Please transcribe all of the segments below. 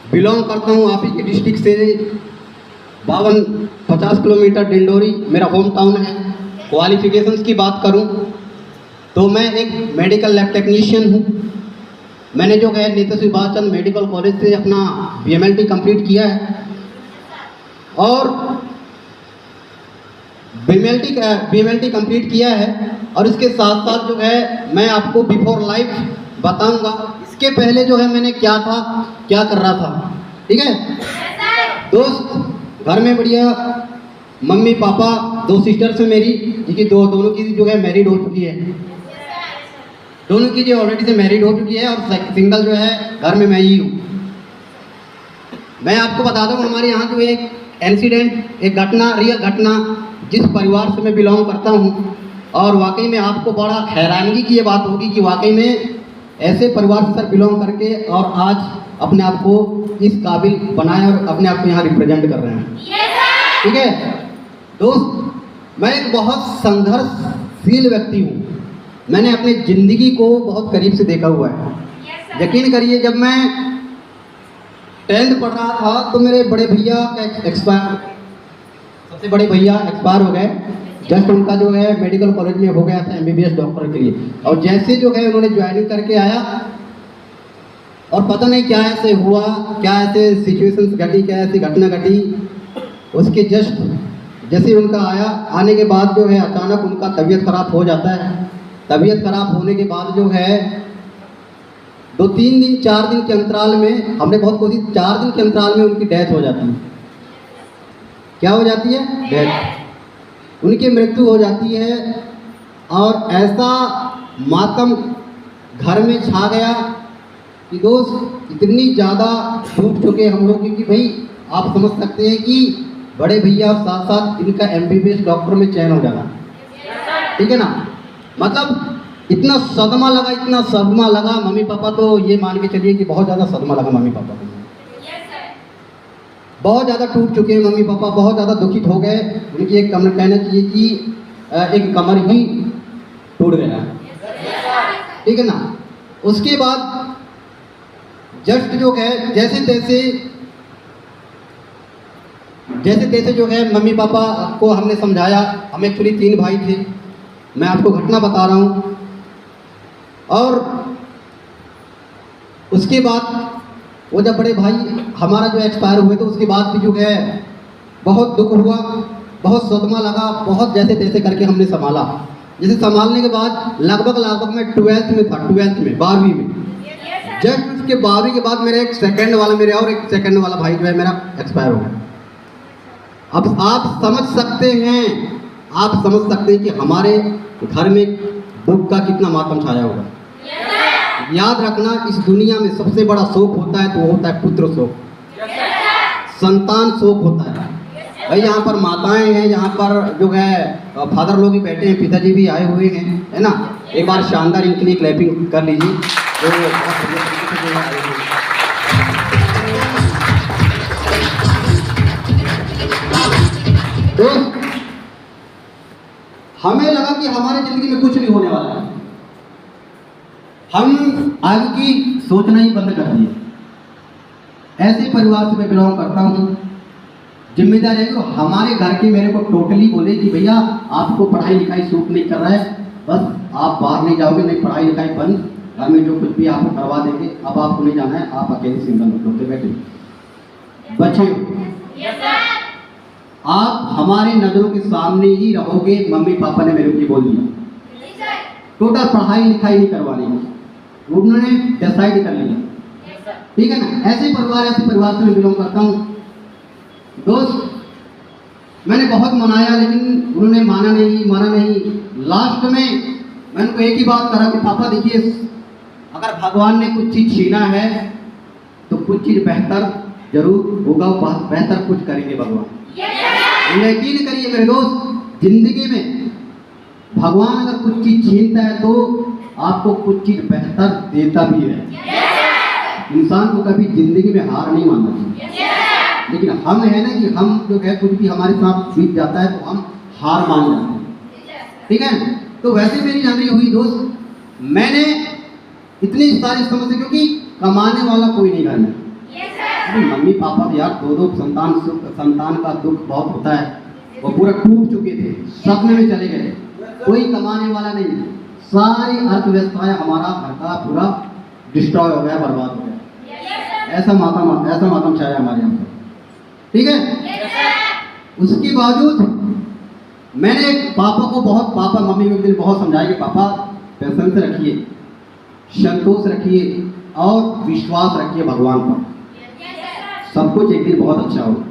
Belong करता हूँ आप ही के डिस्ट्रिक्ट से 52-50 किलोमीटर डिंडोरी मेरा होम टाउन है। क्वालिफिकेशंस की बात करूँ तो मैं एक मेडिकल लैब टेक्नीशियन हूँ। मैंने जो है नेताजी सुभाष चंद्र मेडिकल कॉलेज से अपना BMLT कंप्लीट किया है और BMLT कंप्लीट किया है और इसके साथ साथ जो है मैं आपको बिफोर लाइफ बताऊंगा इसके पहले जो है मैंने क्या था, क्या कर रहा था। ठीक है दोस्त, घर में बढ़िया मम्मी पापा, 2 सिस्टर्स हैं मेरी, जिनकी दोनों की जो है मैरिड हो चुकी है, दोनों की जो ऑलरेडी से मैरिड हो चुकी है और सिंगल जो है घर में मैं ही हूँ। मैं आपको बता दूँ हमारे यहाँ जो एक इंसिडेंट, एक घटना, रियल घटना, जिस परिवार से मैं बिलोंग करता हूँ और वाकई में आपको बड़ा हैरानगी की ये बात होगी कि वाकई में ऐसे परिवार से सर बिलोंग करके और आज अपने आप को इस काबिल बनाए और अपने आप को यहाँ रिप्रेजेंट कर रहे हैं। ठीक है दोस्त, मैं एक बहुत संघर्षशील व्यक्ति हूँ। मैंने अपनी ज़िंदगी को बहुत करीब से देखा हुआ है। यकीन करिए जब मैं 10th पढ़ रहा था तो मेरे बड़े भैया का सबसे बड़े भैया एक्सपायर हो गए। जस्ट उनका जो है मेडिकल कॉलेज में हो गया था MBBS डॉक्टर के लिए, और जैसे जो है उन्होंने ज्वाइनिंग करके आया और पता नहीं क्या ऐसे हुआ, क्या ऐसे सिचुएशंस घटी, क्या ऐसी घटना घटी, उसके जस्ट जैसे उनका आया, आने के बाद जो है अचानक उनका तबीयत खराब हो जाता है। तबीयत खराब होने के बाद जो है 2-3 दिन 4 दिन के अंतराल में, हमने बहुत कोशिश, 4 दिन के अंतराल में उनकी डेथ हो जाती है। क्या हो जाती है? डेथ, उनकी मृत्यु हो जाती है। और ऐसा मातम घर में छा गया कि दोस्त इतनी ज़्यादा टूट चुके हम लोग कि भाई आप समझ सकते हैं कि बड़े भैया और साथ साथ इनका MBBS डॉक्टर में चयन हो जाना। ठीक है ना, मतलब इतना सदमा लगा, इतना सदमा लगा। मम्मी पापा तो ये मान के चलिए कि बहुत ज़्यादा सदमा लगा मम्मी पापा को, बहुत ज़्यादा टूट चुके हैं मम्मी पापा, बहुत ज़्यादा दुखित हो गए। उनकी एक कमर, कहना चाहिए कि एक कमर ही टूट गया। ठीक है ना, उसके बाद जस्ट जो है जैसे तैसे जो है मम्मी पापा को हमने समझाया। हम एक्चुअली 3 भाई थे, मैं आपको घटना बता रहा हूँ। और उसके बाद वो जब बड़े भाई हमारा जो एक्सपायर हुए तो उसके बाद भी जो है बहुत दुख हुआ, बहुत सदमा लगा, बहुत जैसे तैसे करके हमने संभाला। जैसे संभालने के बाद लगभग मैं 12th में था, 12वीं में। जस्ट उसके 12वीं के बाद मेरे एक सेकंड वाला भाई जो है मेरा एक्सपायर हो गया। अब आप समझ सकते हैं कि हमारे घर में दुख का कितना मातम छाया होगा। याद रखना, इस दुनिया में सबसे बड़ा शोक होता है तो वो होता है पुत्र शोक, संतान शोक होता है। भाई यहाँ पर माताएं हैं, यहाँ पर जो है फादर लोग भी बैठे हैं, पिताजी भी आए हुए हैं, है ना। एक बार शानदार इनके लिए क्लैपिंग कर लीजिए। तो हमें लगा कि हमारे जिंदगी में कुछ नहीं होने वाला है, हम आगे की सोचना ही बंद कर दिए। ऐसे परिवार से मैं बिलोंग करता हूँ। जिम्मेदारी है कि हमारे घर के मेरे को टोटली बोले कि भैया आपको पढ़ाई लिखाई सूट नहीं कर रहा है, बस आप बाहर नहीं जाओगे, नहीं पढ़ाई लिखाई बंद, घर में जो कुछ भी आपको करवा देंगे, अब आपको नहीं जाना है, आप अकेले सिंगल होते बैठे बच्चे आप हमारे नजरों के सामने ही रहोगे। मम्मी पापा ने मेरे को बोल दिया, टोटल पढ़ाई लिखाई नहीं करवानी, उन्होंने डिसाइड कर लिया। ठीक है ना, ऐसे परिवार से मैं बिलोंग करता हूँ। दोस्त मैंने बहुत मनाया लेकिन उन्होंने माना नहीं। लास्ट में मैंने उनको एक ही बात कहा कि पापा देखिए, अगर भगवान ने कुछ चीज़ छीना है तो कुछ चीज़ बेहतर जरूर होगा, बेहतर कुछ करेंगे भगवान। यकीन करिए मेरे दोस्त, जिंदगी में भगवान अगर कुछ चीज़ छीनता है तो आपको कुछ चीज़ बेहतर देता भी है। इंसान को कभी जिंदगी में हार नहीं मानना चाहिए, लेकिन हम है ना कि हम जो है कुछ भी हमारे साथ बीत जाता है तो हम हार मान जाते हैं। ठीक है, तो वैसे मेरी जर्नी हुई दोस्त। मैंने इतनी सारी समस्या, क्योंकि कमाने वाला कोई नहीं घर में, अरे मम्मी पापा तो यार दो संतान का दुख बहुत होता है। वो पूरा टूट चुके थे, सपने में चले गए, कोई कमाने वाला नहीं, सारी अर्थव्यवस्थाएं हमारा घर का पूरा डिस्ट्रॉय हो गया, बर्बाद हो गया। ऐसा मातम छाया हमारे यहाँ पर, ठीक है। उसके बावजूद मैंने पापा मम्मी को दिन बहुत समझाया कि पापा पेशेंस रखिए, संतोष रखिए और विश्वास रखिए भगवान पर, सब कुछ एक दिन बहुत अच्छा होगा,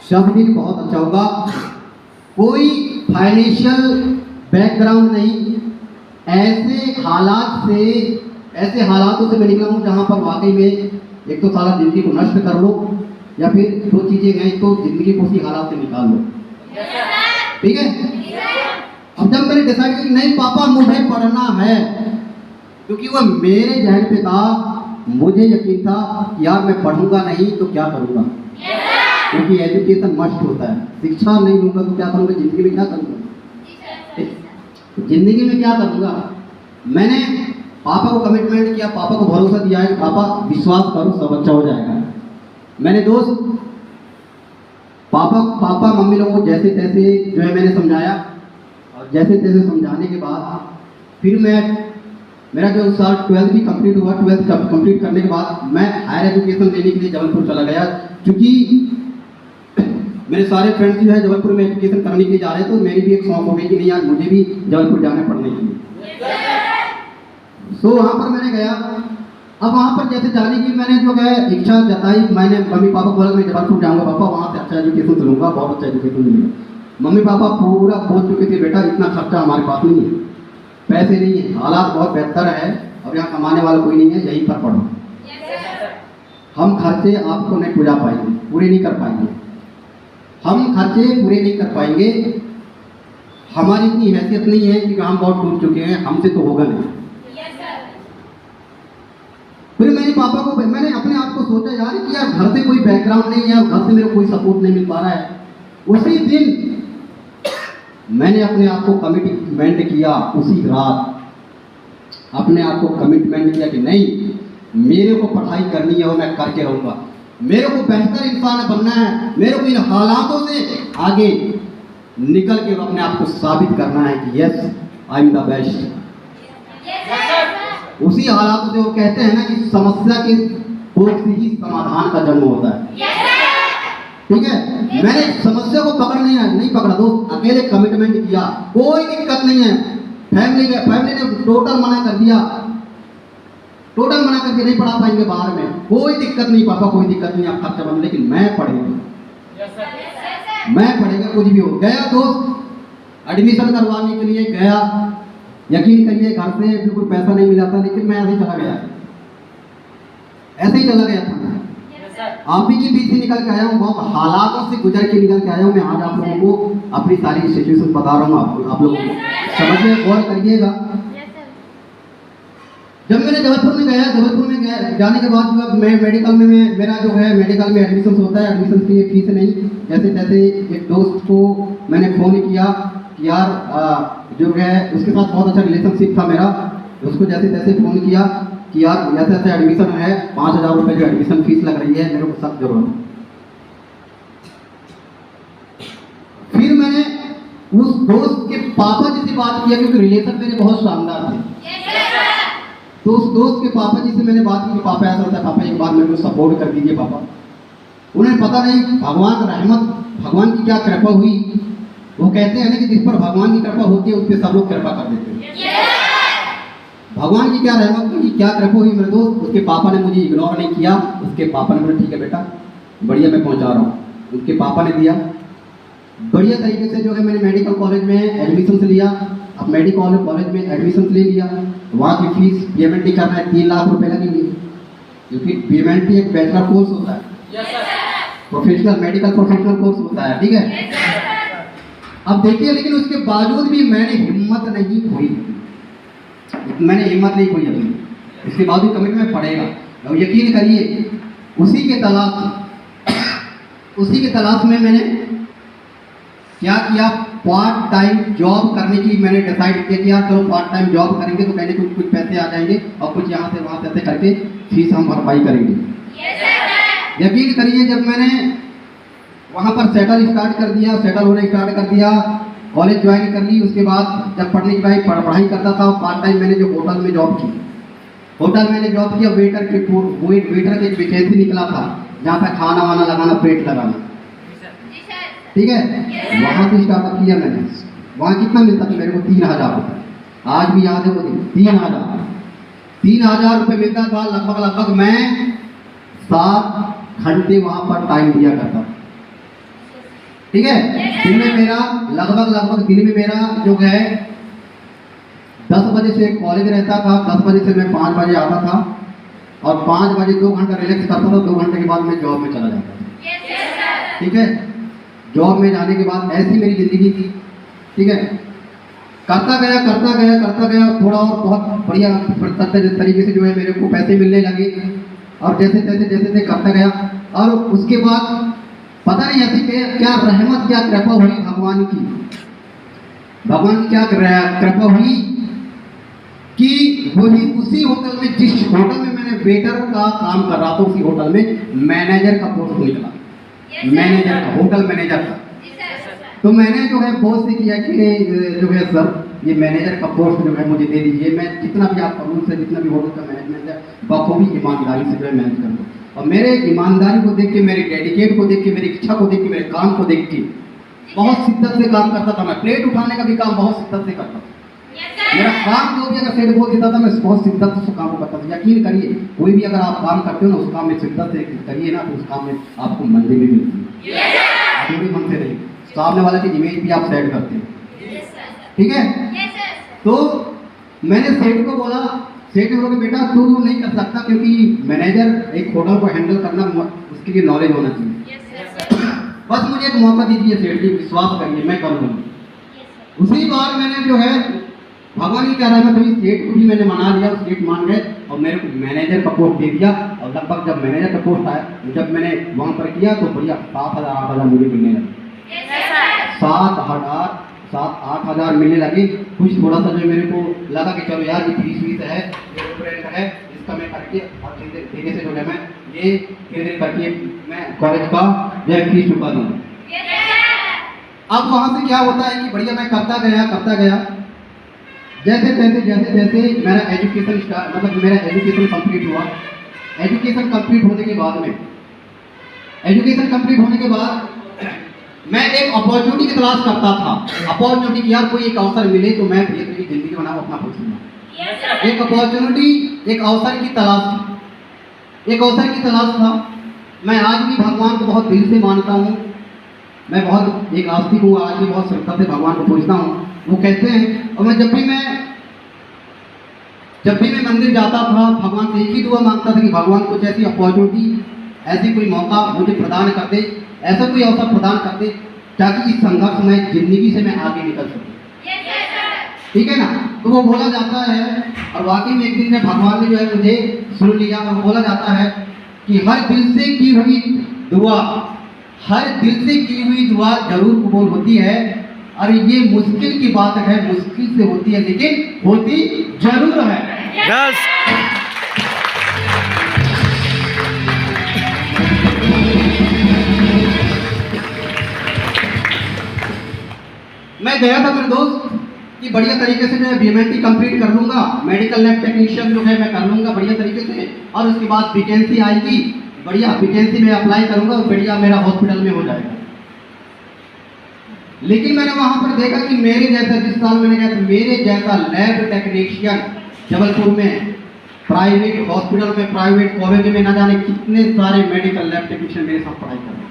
सब दिन बहुत अच्छा होगा। कोई फाइनेंशियल बैकग्राउंड नहीं, ऐसे हालातों से मैं निकला हूँ जहाँ पर वाकई में एक तो सारा जिंदगी को नष्ट कर लो, या फिर दो चीजें हैं, तो जिंदगी को उसी हालात से निकाल लो, ठीक है। अब जब मैंने डिसाइड किया कि नहीं पापा मुझे पढ़ना है, क्योंकि वो मेरे जहन पे था, मुझे यकीन था यार मैं पढ़ूंगा नहीं तो क्या करूंगा, क्योंकि एजुकेशन मस्ट होता है। शिक्षा नहीं लूंगा तो क्या करूंगा, जिंदगी में क्या करूंगा, जिंदगी में क्या करूंगा। मैंने पापा को कमिटमेंट किया, पापा को भरोसा दिया है कि पापा विश्वास करो सब अच्छा हो जाएगा। मैंने दोस्त पापा मम्मी लोगों को जैसे तैसे जो है मैंने समझाया, और जैसे तैसे समझाने के बाद फिर मेरा जो साल 12th भी कंप्लीट हुआ, 12th कंप्लीट करने के बाद मैं हायर एजुकेशन लेने के लिए जबलपुर चला गया, क्योंकि मेरे सारे फ्रेंड्स जो है जबलपुर में एजुकेशन करने के लिए जा रहे थे, तो मेरी भी एक शौक हो गई कि नहीं यार मुझे भी जबलपुर जाना पढ़ने के लिए। सो वहाँ पर मैंने गया। अब वहाँ पर जैसे जाने की मैंने जो है इच्छा जताई, मैंने मम्मी पापा को बोला मैं जबलपुर जाऊँगा पापा, वहाँ से अच्छा एजुकेशन लूँगा, बहुत अच्छा एजुकेशन मिलेगा। मम्मी पापा पूरा बोल चुके थे बेटा इतना खर्चा हमारे पास नहीं है, पैसे नहीं है, हालात बहुत बेहतर है, अब यहाँ कमाने वाला कोई नहीं है, यहीं पर पढ़ो। हम खर्चे आपको नहीं पूरे नहीं कर पाएंगे, हम खर्चे पूरे नहीं कर पाएंगे, हमारी इतनी हैसियत नहीं है कि हम बहुत टूट चुके हैं, हमसे तो होगा नहीं। फिर मैंने अपने आप को सोचा यार कि यार घर से कोई बैकग्राउंड नहीं है, घर से मेरे को कोई सपोर्ट नहीं मिल पा रहा है। उसी दिन मैंने अपने आप को कमिटमेंट किया, उसी रात अपने आप को कमिटमेंट किया कि नहीं मेरे को पढ़ाई करनी है और मैं करके रहूँगा, मेरे को बेहतर इंसान बनना है, मेरे को इन हालातों से आगे निकल के अपने आप को साबित करना है कि yes I am the best. उसी हालातों से वो कहते हैं ना कि समस्या के भोग से ही समाधान का जन्म होता है, ठीक है। मैंने समस्या को नहीं पकड़ा दोस्त, अकेले कमिटमेंट किया, कोई दिक्कत नहीं है। फैमिली ने टोटल मना कर दिया, नहीं पढ़ा पाएंगे बाहर में, कोई दिक्कत नहीं पापा, कोई दिक्कत नहीं, आप खर्चा बंद, लेकिन मैं पढ़ेगा कुछ भी हो। गया दोस्त एडमिशन करवाने के लिए गया, यकीन करिए घर से बिल्कुल पैसा नहीं मिला था, लेकिन मैं ऐसे ही चला गया था। आप ही के बीच से निकल के आया हूँ, बहुत हालातों से गुजर के निकल के आया हूँ मैं। आज आप लोगों को अपनी सारी सिचुएशन बता रहा हूँ, आप लोगों को समझिए, गौर करिएगा। जब मैंने जबलपुर में जाने के बाद मैं मेडिकल में मेडिकल में एडमिशन होता है, एडमिशन की फीस नहीं, जैसे तैसे एक दोस्त को मैंने फ़ोन किया कि यार जो है उसके साथ बहुत अच्छा रिलेशनशिप था मेरा, उसको जैसे तैसे फ़ोन किया कि यार ऐसे एडमिशन है, 5,000 रुपये जो एडमिशन फीस लग रही है, मेरे को सख्त जरूरत है। फिर मैंने उस दोस्त के पापा जी से बात किया, क्योंकि रिलेशन मेरे बहुत शानदार थे। तो उस दोस्त के पापा जी से मैंने बात की, पापा ऐसा होता है, पापा एक बार मेरे को सपोर्ट कर दीजिए पापा। उन्हें पता नहीं भगवान की क्या कृपा हुई। वो कहते हैं ना कि जिस पर भगवान की कृपा होती है उस पर सब लोग कृपा कर देते हैं। भगवान की क्या रहमत हुई, क्या कृपा हुई मेरे दोस्त, उसके पापा ने मुझे इग्नोर नहीं किया। उसके पापा ने बोला ठीक है बेटा बढ़िया, मैं पहुंचा रहा हूँ। उसके पापा ने दिया बढ़िया तरीके से, जो है मैंने मेडिकल कॉलेज में एडमिशन लिया। अब मेडिकल कॉलेज में एडमिशन ले लिया, वहाँ की फीस पीएमएनटी करना है 3 लाख रुपए लगेंगे, क्योंकि पीएमएनटी एक बैचलर कोर्स होता है, मेडिकल प्रोफेशनल कोर्स होता है, ठीक है। अब देखिए, लेकिन उसके बावजूद भी मैंने हिम्मत नहीं खोई अभी। उसके बाद भी कमिटमेंट पड़ेगा, और यकीन करिए उसी के तलाश में मैंने क्या किया, पार्ट टाइम जॉब करने की मैंने डिसाइड किया कि यार चलो पार्ट टाइम जॉब करेंगे तो कहने कुछ पैसे आ जाएंगे, और कुछ यहाँ से वहाँ से ऐसे करके फीस हम भरपाई करेंगे। यकीन करिए जब मैंने वहाँ पर सेटल होने स्टार्ट कर दिया, कॉलेज ज्वाइन कर ली, उसके बाद जब पढ़ने की पढ़ाई करता था, पार्ट टाइम मैंने जो होटल में जॉब की, वेटर की एक वैकेंसी निकला था जहाँ पे खाना वाना लगाना, पेट लगाना, ठीक है। वहाँ से स्टार्टअप किया मैंने। वहाँ कितना मिलता था मेरे को? 3,000 रुपये। आज भी याद है वो दिन, 3,000 रुपये मिलता था। लगभग मैं 7 घंटे वहाँ पर टाइम दिया करता, ठीक है। दिन में मेरा लगभग जो है 10 बजे से कॉलेज रहता था, 10 बजे से मैं 5 बजे आता था, और 5 बजे 2 घंटा रिलैक्स करता था, 2 घंटे के बाद मैं जॉब में चला जाता था, ठीक है। जॉब में जाने के बाद ऐसी मेरी ज़िंदगी थी, ठीक है। करता गया थोड़ा और बहुत बढ़िया तरीके से जो है मेरे को पैसे मिलने लगे, और जैसे करता गया, और उसके बाद पता नहीं ऐसी क्या रहमत, क्या कृपा हुई भगवान की क्या कृपा हुई कि वही उसी होटल में, जिस होटल में मैंने वेटर का काम कर रहा था, उसी होटल में मैनेजर का पोस्ट निकला, होटल मैनेजर का। तो मैंने जो है बॉस से किया कि जो है सर, ये मैनेजर का पोस्ट जो है मुझे दे दीजिए, मैं जितना भी आपका रूल्स है, जितना भी होटल का मैनेजमेंट है, बखूबी ईमानदारी से जो है मैनेज कर दूँ। और मेरे ईमानदारी को देख के, मेरे डेडिकेट को देख के, मेरी इच्छा को देख के, मेरे काम को देख के बहुत शिद्दत से काम करता था मैं। प्लेट उठाने का भी काम बहुत शिद्दत से करता था। मेरा काम जो भी अगर सेठ बोल देता था, मैं बहुत शिद्दत से उस काम को करता था। यकीन करिए, कोई भी अगर आप काम करते हो ना, उस काम में शिद्दत से करिए ना, तो उस काम में आपको मंजिल भी मिलती है, पूरे मन से नहीं, सामने वाले की इमेज भी आप सेट करते हैं, ठीक है। तो मैंने सेठ को बोला, सेठ ने बोला बेटा तू नहीं कर सकता, क्योंकि मैनेजर एक होटल को हैंडल करना, उसके लिए नॉलेज होना चाहिए। बस मुझे एक मौका दीजिए सेठ जी, विश्वास करिए मैं कर लूँगा। उसी बार मैंने जो है भगवान की कह रहा है, तो सेठ को भी मैंने मना लिया, सेठ मान गए और मेरे को मैनेजर का पोस्ट दे दिया। और लगभग जब मैनेजर का पोस्ट आया, जब मैंने वहाँ पर किया तो बढ़िया 7,000-8,000 मुझे मिलने लगे, 7,000-8,000 मिलने लगे। कुछ थोड़ा सा जो मेरे को लगा कि चलो यार ये फीस है, रेस्टोरेंट है, इसका मैं करके और धीरे से जो है मैं ये धीरे करके मैं कॉलेज का जो है फीस चुका दूँ। अब वहाँ से क्या होता है कि बढ़िया मैं करता गया, जैसे मेरा एजुकेशन कंप्लीट हुआ। एजुकेशन कंप्लीट होने के बाद मैं एक अपॉर्चुनिटी की तलाश करता था। अपॉर्चुनिटी की, यार कोई एक अवसर मिले तो मैं भी अपनी जिंदगी बनाऊं, अपना कुछ नहीं। एक अपॉर्चुनिटी, एक अवसर की तलाश था। मैं आज भी भगवान को बहुत दिल से मानता हूँ, मैं बहुत एक आस्तिक हूँ, आज भी बहुत श्रद्धा से भगवान को पूजता हूँ। वो कहते हैं, और मैं जब भी मैं मंदिर जाता था, भगवान से एक ही दुआ मांगता था कि भगवान कुछ ऐसी अपॉर्चुनिटी, ऐसी कोई मौका मुझे प्रदान कर दे, ऐसा कोई अवसर प्रदान कर दे, ताकि इस संघर्षमय जिंदगी से मैं आगे निकल सकूं, ठीक है ना। तो वो बोला जाता है, और वाकई में एक दिन में भगवान ने जो है मुझे सुन लिया, और बोला जाता है कि हर दिल से की हुई दुआ जरूर कबूल होती है। और ये मुश्किल की बात है, मुश्किल से होती है लेकिन होती जरूर है। yes. मैं गया था मेरे दोस्त कि बढ़िया तरीके से मैं BMNT कंप्लीट कर लूँगा, मेडिकल लैब टेक्नीशियन जो है मैं कर लूँगा बढ़िया तरीके से, और उसके बाद वैकेंसी आएगी, बढ़िया वैकेंसी में अप्लाई करूँगा और बढ़िया मेरा हॉस्पिटल में हो जाएगा। लेकिन मैंने वहाँ पर देखा कि मेरे जैसा, जिस साल मैंने कहा मेरे जैसा लैब टेक्नीशियन जबलपुर में प्राइवेट हॉस्पिटल में, प्राइवेट कॉलेज में, ना जाने कितने सारे मेडिकल लैब टेक्नीशियन मेरे साथ पढ़ाई कर रहे हैं।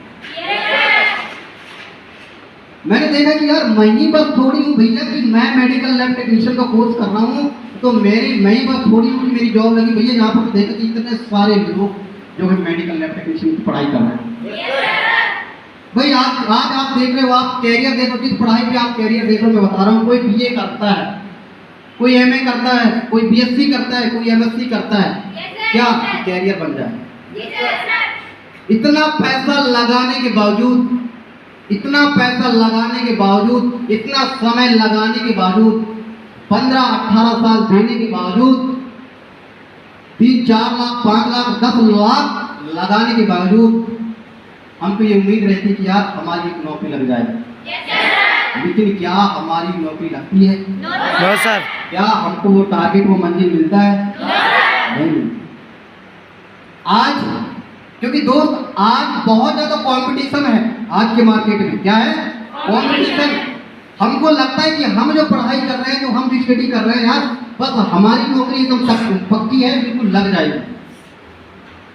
मैंने देखा कि यार मैं ही बस थोड़ी हूँ भैया कि मैं मेडिकल लैब टेक्नीशियन का कोर्स कर रहा हूँ, तो मैं ही बस थोड़ी हूँ कि मेरी जॉब लगी। भैया यहाँ पर देखा कि इतने सारे लोग जो है मेडिकल लैब टेक्नीशियन की पढ़ाई कर रहे हैं। भाई आज आप देख रहे हो, आप कैरियर देखो, जिस पढ़ाई पे आप कैरियर देख रहे हो, मैं बता रहा हूँ, कोई BA करता है, कोई MA करता है, कोई BSc करता है, कोई MSc करता है, क्या कैरियर बन जाए। इतना पैसा लगाने के बावजूद, इतना समय लगाने के बावजूद, 15-18 साल देने के बावजूद 3-4 लाख, 5 लाख, 10 लाख लगाने के बावजूद हमको ये उम्मीद रहती है कि यार हमारी एक नौकरी लग जाए, लेकिन क्या हमारी नौकरी लगती है? No sir. क्या हमको वो टारगेट, वो मंजिल मिलता है? नहीं। आज क्योंकि दोस्त आज बहुत ज़्यादा कंपटीशन है आज के मार्केट में। क्या है? कंपटीशन। हमको लगता है कि हम जो पढ़ाई कर रहे हैं, जो हम जो स्टडी कर रहे हैं यार, बस हमारी नौकरी एकदम पक्की है, बिल्कुल लग जाएगी।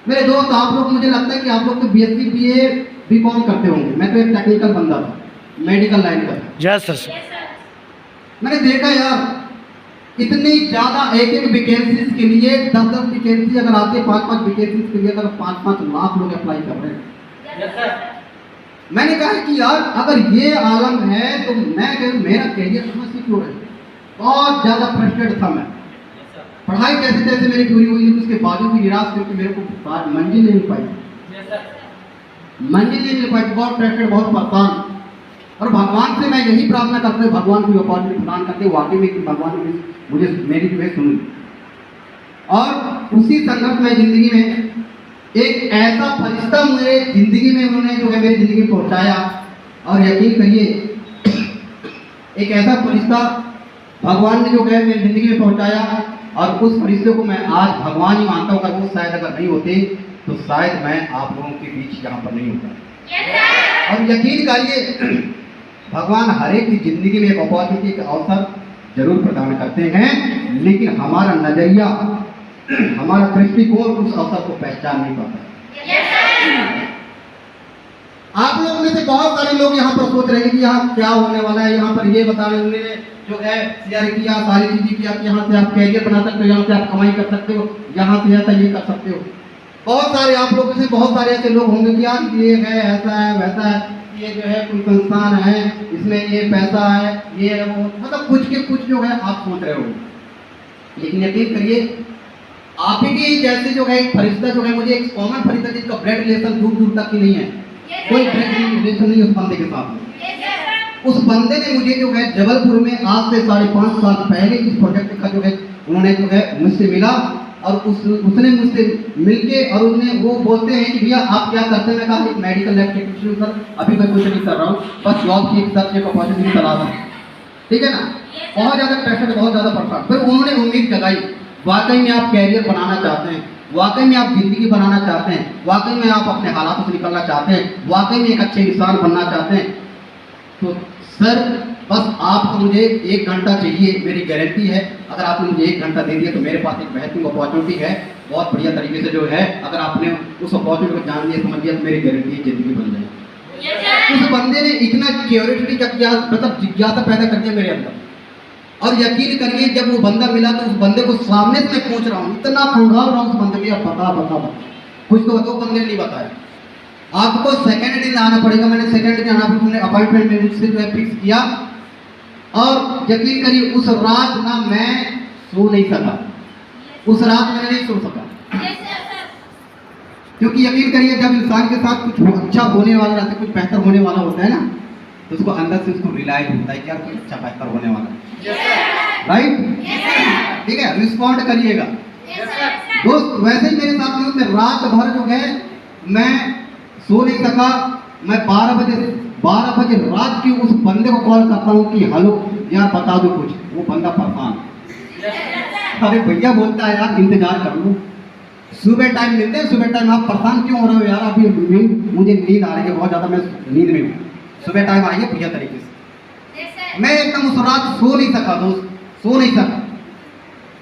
मेरे दोस्त, आप लोग, मुझे लगता है कि आप लोग तो बीएससी बीए बीकॉम करते होंगे। मैं तो एक टेक्निकल बंदा था, मेडिकल लाइन का। Yes sir. मैंने देखा यार, इतनी ज़्यादा एक वैकेंसीज के लिए 10-10 वैकेंसी अगर आते हैं, 5-5 वैकेंसीज के लिए अगर 5-5 लाख लोग अप्लाई कर रहे हैं। मैंने कहा कि यार अगर ये आलम है तो मेरा करियर कहाँ से क्यों है? बहुत ज़्यादा फ्रस्ट्रेट था मैं। पढ़ाई कैसे कैसे मेरी पूरी हुई, लेकिन उसके बावजूद भी निराश करके मेरे को मंजिल नहीं मिल पाई, मंजिल नहीं मिल पाई। बहुत फ्रस्ट्रेट, बहुत परेशान। और भगवान से मैं यही प्रार्थना करते हुए भगवान को अपॉर्चुनिटी प्रदान करते वाकई में कि भगवान ने मुझे मेरी जो है सुनी। और उसी संघर्ष में ज़िंदगी में एक ऐसा फरिश्ता मुझे ज़िंदगी में उन्होंने जो है मेरी ज़िंदगी में पहुँचाया। और यकीन करिए, एक ऐसा फरिश्ता भगवान ने जो है मेरी ज़िंदगी में पहुँचाया, और उस फरिश्ते को मैं आज भगवान ही मानता हूँ। अगर वो शायद अगर नहीं होते तो शायद मैं आप लोगों के बीच यहाँ पर नहीं होता। और यकीन करिए, भगवान हर एक की ज़िंदगी में एक अपॉर्चुनिटी, का अवसर जरूर प्रदान करते हैं, लेकिन हमारा नज़रिया, हमारा दृष्टिकोण उस अवसर को पहचान नहीं पाता। आप लोगों में से बहुत सारे लोग यहाँ पर सोच रहे हैं कि यहाँ क्या होने वाला है, यहाँ पर ये बताने उन्होंने जो है शेयर किया, सारी चीज़ें किया कि यहाँ से आप कैरियर बना सकते हो, यहाँ से आप कमाई कर सकते हो, यहाँ से ऐसा ये कर सकते हो। बहुत सारे आप लोगों से बहुत सारे ऐसे लोग होंगे कि यार ये है, ऐसा है, वैसा है, ये जो है कोई संस्थान है, इसमें ये पैसा है, ये है, वो, मतलब कुछ के कुछ जो है आप सोच रहे हो। लेकिन यकीन करिए, आप ही जैसे जो है एक फरिश्ता जो है, मुझे एक कॉमन फरिश्ता जिसका ब्लड रिलेशन दूर दूर तक की नहीं है, कोई ब्लड रिलेशन नहीं उस बंदे के साथ में। उस बंदे ने मुझे जो है जबलपुर में आज से 5.5 साल पहले इस प्रोजेक्ट का जो है उन्होंने जो है मुझसे मिला, और उसने मुझसे मिलके, और उसने वो बोलते हैं कि भैया आप क्या करते हैं? मैं कहा एक मेडिकल लैब टेक्नीशियन सर, अभी मैं कुछ नहीं कर रहा हूँ, बस जॉब की एक सर्च, एक अपॉर्चुनिटी तलाश है, ठीक है ना। बहुत ज़्यादा प्रेशर, बहुत ज़्यादा परेशान। फिर उन्होंने उम्मीद जगाई, वाकई में आप कैरियर बनाना चाहते हैं, वाकई में आप ज़िंदगी बनाना चाहते हैं, वाकई में आप अपने हालातों से निकलना चाहते हैं, वाकई में एक अच्छे इंसान बनना चाहते हैं, तो सर बस आपको मुझे 1 घंटा चाहिए, मेरी गारंटी है। अगर आपने मुझे 1 घंटा दे दिया तो मेरे पास एक बेहतरीन अपॉर्चुनिटी है, बहुत बढ़िया तरीके से जो है, अगर आपने उस अपॉर्चुनिटी को जान लिया, समझ लिया, तो मेरी गारंटी है ज़िंदगी बन जाएगी। उस बंदे ने इतना क्यूरियोसिटी का क्या मतलब जिज्ञासा पैदा कर दिया मेरे अंदर। और यकीन करिए, जब वो बंदा मिला तो उस बंदे को सामने से मैं पूछ रहा हूँ, इतना खंगाल रहा हूँ उस बंदे के, बता कुछ तो बताओ। बंदे ने नहीं बताया। आपको सेकंड दिन आना पड़ेगा। मैंने सेकंड दिन आना, उन्होंने अपॉइंटमेंट में मुझसे जो है फिक्स किया, और यकीन करिए उस रात ना मैं सो नहीं सका, उस रात मैंने नहीं सो सका, क्योंकि यकीन करिए जब इंसान के साथ कुछ अच्छा होने वाला रहता है, कुछ बेहतर होने वाला होता है ना, तो उसको अंदर से उसको रियलाइज होता है कि यार कुछ अच्छा बेहतर होने वाला है, राइट? ठीक है, रिस्पॉन्ड करिएगा दोस्त। वैसे ही मेरे साथ में रात भर जो है मैं सो नहीं सका। मैं 12 बजे रात की उस बंदे को कॉल करता हूँ कि हेलो यार बता दो कुछ। वो बंदा परेशान, अरे भैया बोलता है यार इंतजार कर लो, सुबह टाइम मिलते हैं, सुबह टाइम आप परेशान क्यों हो रहे हो यार? अभी मुझे नींद आ रही है बहुत ज़्यादा, मैं नींद में हूँ, सुबह टाइम आइए बढ़िया तरीके से। मैं एकदम उस रात सो नहीं सका दोस्त, सो नहीं सका।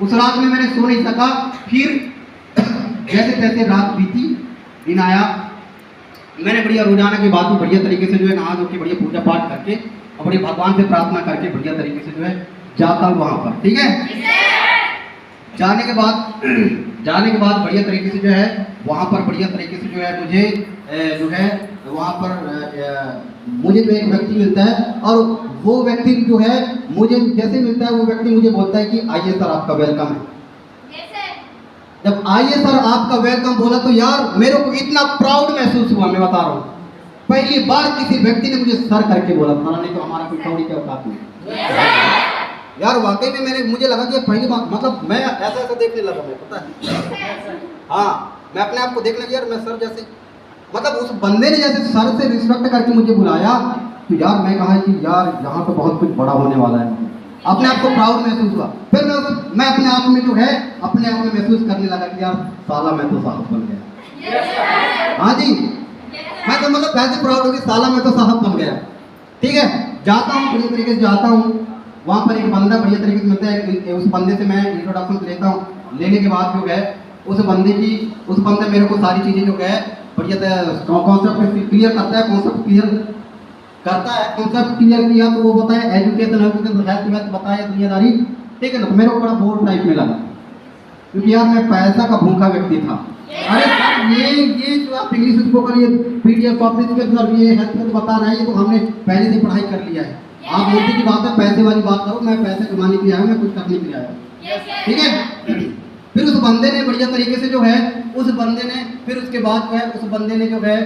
उस रात में मैंने सो नहीं सका। फिर जैसे तैसे रात बीती, दिन आया, मैंने बढ़िया रोजाना की बात बढ़िया तरीके से जो है नहा धो के बढ़िया पूजा पाठ करके और बढ़िया भगवान से प्रार्थना करके बढ़िया तरीके से जो है जाता हूँ वहाँ पर, ठीक है। जाने के बाद बढ़िया तरीके से जो है वहाँ पर बढ़िया तरीके से जो है मुझे जो है वहाँ पर मुझे जो एक व्यक्ति मिलता है, और वो व्यक्ति जो है मुझे जैसे मिलता है वो व्यक्ति मुझे बोलता है कि आइए सर आपका वेलकम है। जब आइए सर आपका वेलकम बोला तो यार मेरे को इतना प्राउड महसूस हुआ, मैं बता रहा हूँ। पहली बार किसी व्यक्ति ने मुझे सर करके बोला था, नहीं तो हमारा कोई कौड़ी क्या औकात नहीं। यार वाकई में मुझे लगा कि पहली बार, मतलब मैं ऐसा देखने लगा, मैं पता है हाँ मैं अपने आप को देखने लगा यार मैं सर जैसे, मतलब उस बंदे ने जैसे सर से रिस्पेक्ट करके मुझे बुलाया, तो यार मैं कहा कि यार यहाँ तो बहुत कुछ बड़ा होने वाला है, अपने आप को प्राउड महसूस हुआ। फिर मैं अपने आप में जो है अपने आप में महसूस करने लगा कि यार साला मैं तो साहब बन गया। हाँ जी, मैं तो मतलब कैसे प्राउड हो कि साला मैं तो साहब बन गया। ठीक है, जाता हूँ बढ़िया तरीके से जाता हूँ, वहाँ पर एक बंदा बढ़िया तरीके से मिलता है, उस बंदे से मैं इंट्रोडक्शन लेता हूँ। लेने के बाद जो है उस बंदे मेरे को सारी चीज़ें जो है बढ़िया कॉन्सेप्ट क्लियर करता है, कॉन्सेप्ट क्लियर किया तो वो बताया एजुकेशन हेल्थ बताया दुनियादारी। ठीक है ना, तो मेरे को बड़ा बोर टाइप में लगा, क्योंकि यार मैं पैसा का भूखा व्यक्ति था। अरे सर ये जो आप इंग्लिश स्पोकन ये पीडीएफ ऑफिस के सर ये हेल्थ में बता रहे हैं, ये तो हमने पहले से पढ़ाई कर लिया है। आप मोदी की बात है, पैसे वाली बात करो, मैं पैसे कमाने के लिए आया हूँ, मैं कुछ करने के लिए आया हूँ। ठीक है, फिर उस बंदे ने बढ़िया तरीके से जो है फिर उसके बाद जो है उस बंदे ने जो है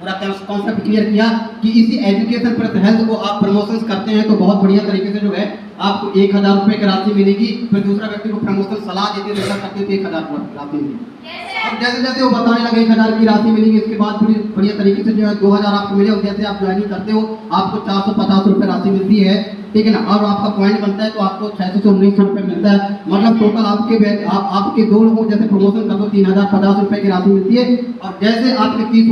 पूरा कॉन्सेप्ट क्लियर किया कि इसी एजुकेशन प्लस हेल्थ को आप प्रमोशन करते हैं तो बहुत बढ़िया तरीके से जो है आपको 1000 रुपये की राशि मिलेगी। फिर दूसरा व्यक्ति को प्रमोशन सलाह देते तो ऐसा करते थे 1000 राशि मिलेगी। अब जैसे जैसे वो बताने लगे 1000 की राशि मिलेगी, इसके बाद फिर बढ़िया तरीके से जो है 2000 आपको मिले, और जैसे आप ज्वाइनिंग करते हो आपको 450 रुपये राशि मिलती है। ठीक है ना, और आपका पॉइंट बनता है तो आपको 600 से 1900 रुपये मिलता है। मतलब टोटल आपके दो लोगों जैसे प्रमोशन कर दो 3050 रुपये की राशि मिलती है। और जैसे आपके 30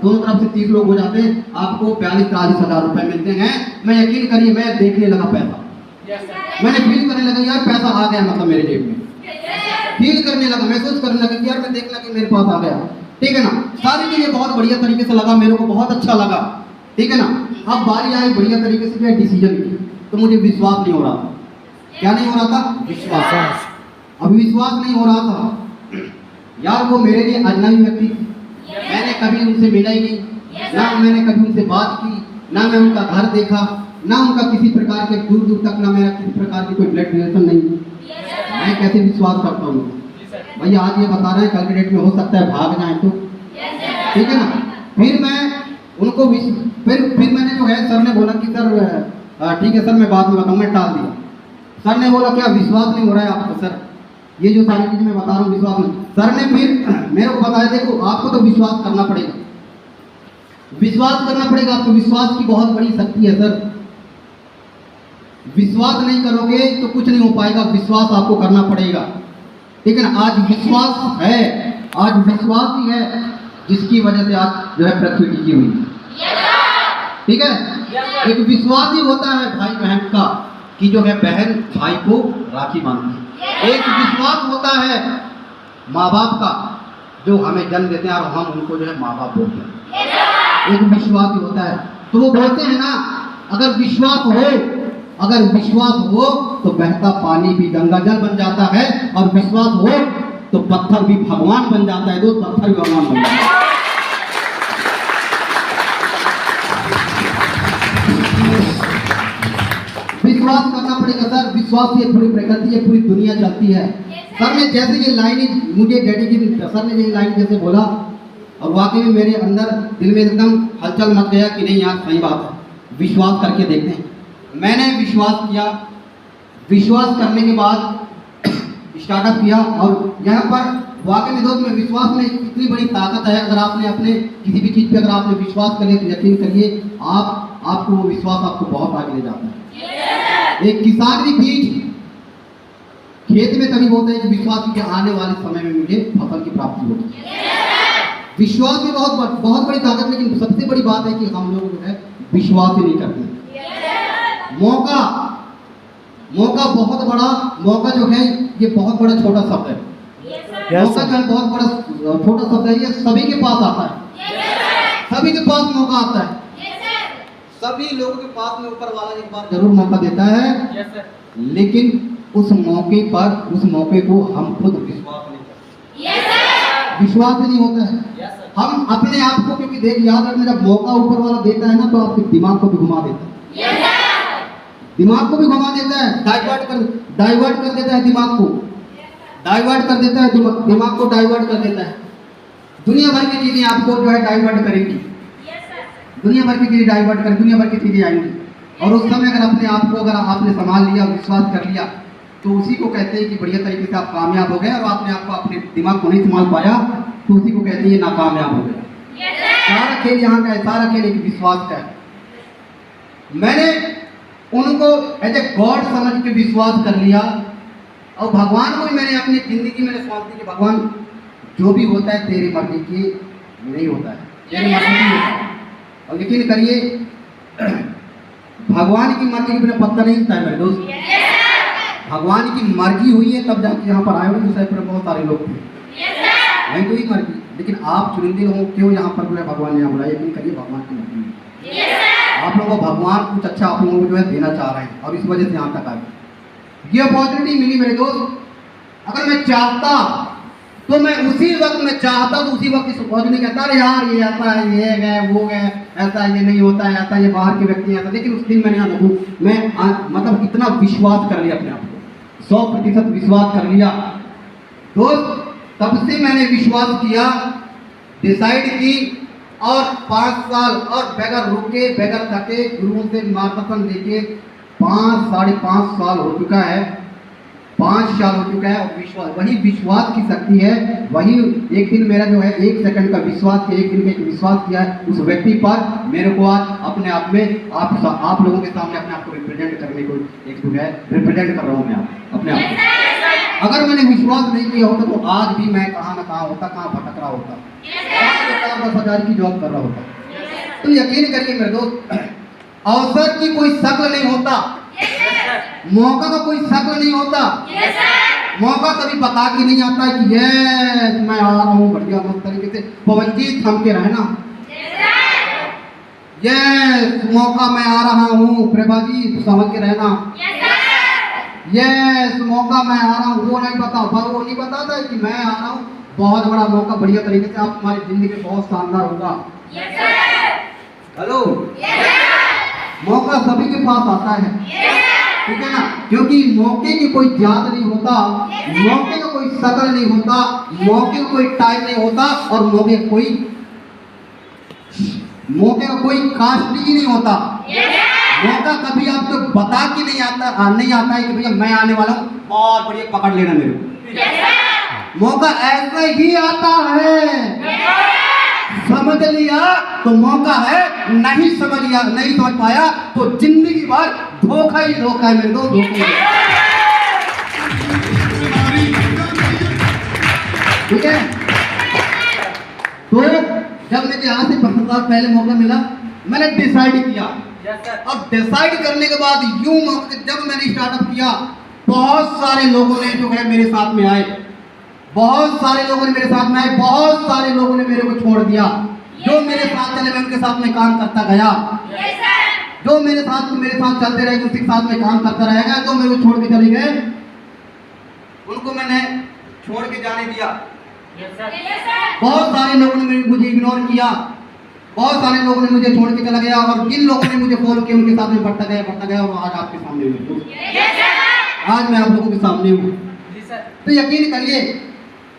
दोनों तरफ से 30 लोग हो जाते हैं आपको 42-43 हज़ार रुपये मिलते हैं। मैं यकीन करिए मैं देखने लगा पैसा, मैंने फील करने लगा यार पैसा आ गया, मतलब मेरे जेब में फील करने लगा, महसूस करने लगा कि यार मैं देखना कि मेरे पास आ गया। ठीक है ना, सारी चीजें बहुत बढ़िया तरीके से लगा, मेरे को बहुत अच्छा लगा। ठीक है ना, अब बारी आई बढ़िया तरीके से जो है डिसीजन की, तो मुझे विश्वास नहीं हो रहा था। क्या नहीं हो रहा था? विश्वास। अब विश्वास नहीं हो रहा था यार, वो मेरे लिए अजनबी व्यक्ति थी, मैंने कभी उनसे मिला ही नहीं, ना मैंने कभी उनसे बात की, ना मैं उनका घर देखा, ना उनका किसी प्रकार के दूर दूर तक ना मेरा किसी प्रकार की कोई ब्लड रिलेशन नहीं। मैं कैसे विश्वास करता हूँ भैया? आज ये बता रहे हैं कल के डेट में हो सकता है भाग जाए तो। ठीक है ना, फिर मैं उनको फिर मैंने जो है सर ने बोला कि सर ठीक है सर मैं बाद में बताऊँ, मैं टाल दिया। सर ने बोला क्या विश्वास नहीं हो रहा है आपको? सर ये जो सारी चीज़ें मैं बता रहा हूँ विश्वास नहीं। सर ने फिर मेरे को बताया देखो आपको तो विश्वास करना पड़ेगा, विश्वास करना पड़ेगा आपको, विश्वास की बहुत बड़ी शक्ति है सर। विश्वास नहीं करोगे तो कुछ नहीं हो पाएगा, विश्वास आपको करना पड़ेगा। ठीक है ना, आज विश्वास है, आज विश्वास ही है जिसकी वजह से आज जो है पृथ्वी टिकी हुई। ठीक है, एक विश्वास ही होता है भाई बहन का कि जो है बहन भाई को राखी बांधती है। एक विश्वास होता है माँ बाप का जो हमें जन्म देते हैं और हम उनको जो है माँ बाप बोलते हैं, एक विश्वास ही होता है। तो वो बोलते हैं ना अगर विश्वास हो तो बहता पानी भी गंगा जल बन जाता है, और विश्वास हो तो पत्थर भी भगवान बन जाता है। दोस्त पत्थर भी भगवान बन जाता है। विश्वास करना पड़ेगा सर, विश्वास ये पूरी प्रकृति है, पूरी दुनिया चलती है। सर ने जैसे ये लाइन मुझे डेडिकेट, सर ने ये लाइन जैसे बोला और वाकई में मेरे अंदर दिल में एकदम हलचल मच गया कि नहीं यार सही बात है, विश्वास करके देखते हैं। मैंने विश्वास किया, विश्वास करने के बाद स्टार्टअप किया, और यहाँ पर वाकई में दोस्त में विश्वास में इतनी बड़ी ताकत है। अगर आपने अपने किसी भी चीज़ पे अगर आपने विश्वास कर लिया तो यकीन करिए आपको वो विश्वास आपको बहुत आगे ले जाता है। एक किसान भी बीज खेत में तभी बोलते हैं कि विश्वास की आने वाले समय में मुझे फसल की प्राप्ति होगी। विश्वास की बहुत बड़ी ताकत, लेकिन सबसे बड़ी बात है कि हम लोग जो है विश्वास ही नहीं करते। मौका बहुत बड़ा, मौका जो है ये बहुत बड़ा छोटा शब्द है। मौका जो है बहुत बड़ा छोटा शब्द है, ये सभी के पास आता है, सभी के पास मौका आता है, सभी लोगों के पास में ऊपर वाला एक बार जरूर मौका देता है, लेकिन उस मौके को हम खुद विश्वास नहीं करते। विश्वास नहीं होता है। हम अपने आप को, क्योंकि देख याद रखना जब मौका ऊपर वाला देता है ना तो आपके दिमाग को भी घुमा देता है, दिमाग को भी घुमा देता है, डाइवर्ट कर देता है, दिमाग को डाइवर्ट कर देता है, दिमाग को डाइवर्ट कर देता है। दुनिया भर की चीजें आपको जो है डाइवर्ट करेंगी, दुनिया भर की चीजें डाइवर्ट करेंगी, दुनिया भर की चीजें आएंगी। और उस समय अगर अपने आप को अगर आपने संभाल लिया, विश्वास कर लिया, तो उसी को कहते हैं कि बढ़िया तरीके से आप कामयाब हो गए और आपने आपको अपने दिमाग को नहीं संभाल पाया, तो उसी को कहते हैं नाकामयाब हो गया। सारा खेल यहाँ का है, सारा खेल एक विश्वास का है। मैंने उनको एज ए गॉड समझ के विश्वास कर लिया और भगवान को भी मैंने अपनी जिंदगी में समझ दी कि भगवान जो भी होता है तेरी मर्जी की नहीं होता है, तेरी मर्जी की होता है। और यकीन करिए भगवान की मर्जी के बिना पत्ता नहीं हिलता है मेरे दोस्त। भगवान की मर्जी हुई है तब जाके यहाँ पर आए हो, दूसरे पर बहुत सारे लोग थे, नहीं तो ही मर्जी। लेकिन आप चुनिंदे लोगों क्यों यहाँ पर बुलाए, भगवान ने यहाँ बुलाया, यकीन करिए भगवान की मर्जी है। आप लोगों को भगवान कुछ अच्छा आप लोगों को जो है देना चाह रहे हैं और इस वजह से यहाँ तक आए। ये अपॉर्चुनिटी मिली मेरे दोस्त। अगर मैं चाहता तो मैं उसी वक्त में चाहता तो उसी वक्त इस अपॉर्चुनिटी कहता अरे यार ये ऐसा है, ये गए वो गए, ऐसा ये नहीं होता है, ऐसा ये बाहर के व्यक्ति ऐसा। लेकिन उस दिन मैंने यहाँ लगू मैं मतलब इतना विश्वास कर लिया अपने आप को, 100% विश्वास कर लिया दोस्त। तब से मैंने विश्वास किया, डिसाइड की और 5 साल और बगैर रुके बगैर थके गुरुओं से मार्गदर्शन लेके 5-5.5 साल हो चुका है, 5 साल हो चुका है। और विश्वास, वही विश्वास की शक्ति है। वही एक दिन मेरा जो है 1 सेकंड का विश्वास किया, 1 दिन का एक विश्वास किया है उस व्यक्ति पर, मेरे को आज अपने आप में आप लोगों के सामने अपने आप को रिप्रेजेंट करने को एक जो है रिप्रेजेंट कर रहा हूँ मैं अपने आप को। अगर मैंने विश्वास नहीं किया होता तो आज भी मैं कहाँ ना कहाँ होता, कहाँ भटक रहा होता, 10,000 की जॉब कर रहा होता। तो यकीन करिए मेरे दोस्त, अवसर की कोई शक्ल नहीं होता, मौका का कोई शक्ल नहीं होता। मौका कभी बता के नहीं आता है कि ये मैं आ रहा हूँ बढ़िया मस्त तरीके से, पवन जी थम के रहना, ये मौका मैं आ रहा हूँ प्रभा जी समझ के रहना, ये मौका मैं आ रहा हूँ, वो नहीं पता, वो नहीं बताता है कि मैं आ रहा हूँ, बहुत बड़ा मौका बढ़िया तरीके से आप हमारी जिंदगी में बहुत शानदार होगा। हेलो, मौका सभी के पास आता है, ठीक है ना, क्योंकि मौके की कोई याद नहीं होता, मौके का कोई शक्ल नहीं होता, मौके का कोई टाइम नहीं होता और मौके का कोई कास्ट ही नहीं होता। मौका कभी आपको बता के नहीं आता है कि भैया मैं आने वाला हूँ और बढ़िया पकड़ लेना मेरे को। मौका ऐसे ही आता है, समझ लिया तो मौका है, नहीं समझ पाया तो जिंदगी भर धोखा ही धोखा है मेरे को, ठीक है। तो जब मुझे यहाँ से 5 साल पहले मौका मिला, मैंने डिसाइड किया और डिसाइड करने के बाद जब मैंने स्टार्टअप किया, बहुत सारे लोगों ने जो है मेरे साथ में आए, बहुत सारे लोगों ने मेरे साथ में आए, बहुत सारे लोगों ने मेरे को छोड़ दिया। जो मेरे साथ चले मैं उनके साथ में काम करता गया, जो मेरे साथ चलते रहे उसी के साथ में काम करता रहेगा। जो मेरे को छोड़ के चले गए उनको मैंने छोड़ के जाने दिया। बहुत सारे लोगों ने मुझे इग्नोर किया, बहुत सारे लोगों ने मुझे छोड़ के चला गया और जिन लोगों ने मुझे फॉलो किया उनके साथ में बढ़ता गया और आज आपके सामने हूँ, आज मैं आप लोगों के सामने हूँ। तो यकीन करिए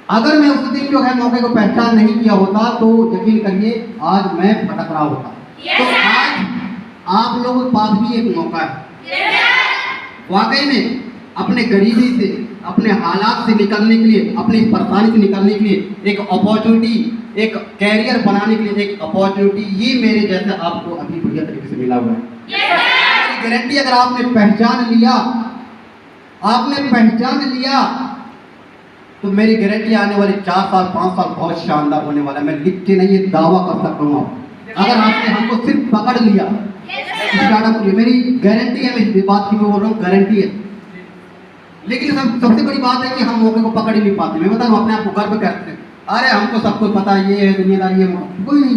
अगर मैं उस दिन जो है मौके को पहचान नहीं किया होता तो यकीन करिए आज मैं भटक रहा होता। तो आज आप लोगों के पास भी एक मौका है वाकई में अपने गरीबी से, अपने हालात से निकलने के लिए, अपनी परेशानी से निकलने के लिए एक अपॉर्चुनिटी, एक कैरियर बनाने के लिए एक अपॉर्चुनिटी ये मेरे जैसे आपको अभी बढ़िया तरीके से मिला हुआ है। गारंटी अगर आपने पहचान लिया तो मेरी गारंटी आने वाले 4 साल 5 साल बहुत शानदार होने वाला है। मैं लिख के नहीं ये दावा कर सकता हूँ अगर आपने हमको सिर्फ पकड़ लिया स्टार्टअप, मेरी गारंटी है, मैं इस बात की बोल रहा हूँ, गारंटी है। लेकिन सबसे बड़ी बात है कि हम मौके को पकड़ ही नहीं पाते। मैं बताऊँ अपने आप को गर्व करते हैं, अरे हमको सब कुछ पता है, ये है दुनियादारी, ये कोई नहीं।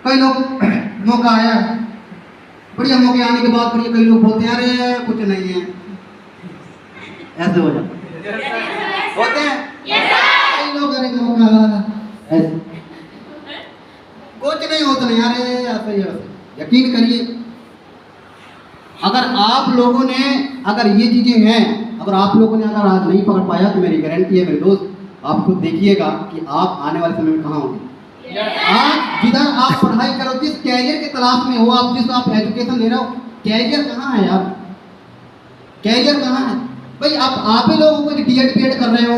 कई लोग मौका आया बढ़िया, मौके आने के बाद बढ़िया कई लोग बोलते हैं अरे कुछ नहीं है, ऐसे हो जाता होते हैं कई लोग, अरे मौका ऐसे कुछ नहीं होता नहीं, अरे ऐसे ही। यकीन करिए अगर आप लोगों ने अगर ये चीजें हैं, अगर आप लोगों ने अगर आज नहीं पकड़ पाया तो मेरी गारंटी है मेरे दोस्त, आप खुद देखिएगा कि आप आने वाले समय में कहाँ होंगे। आज जिधर आप पढ़ाई करो, जिस कैरियर के तलाश में हो आप, जिस आप एजुकेशन ले रहे हो, कैरियर कहाँ है यार, कैरियर कहाँ है? भाई आप ही लोगों को DED कर रहे हो,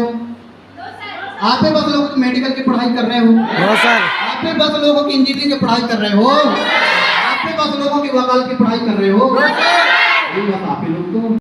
आप ही बस लोगों को मेडिकल की पढ़ाई कर रहे हो, नो सर। आप ही बस लोगों की इंजीनियरिंग की पढ़ाई कर रहे हो, आप ही बस लोगों की वकालत की पढ़ाई कर रहे हो, बस आप ही लोग तो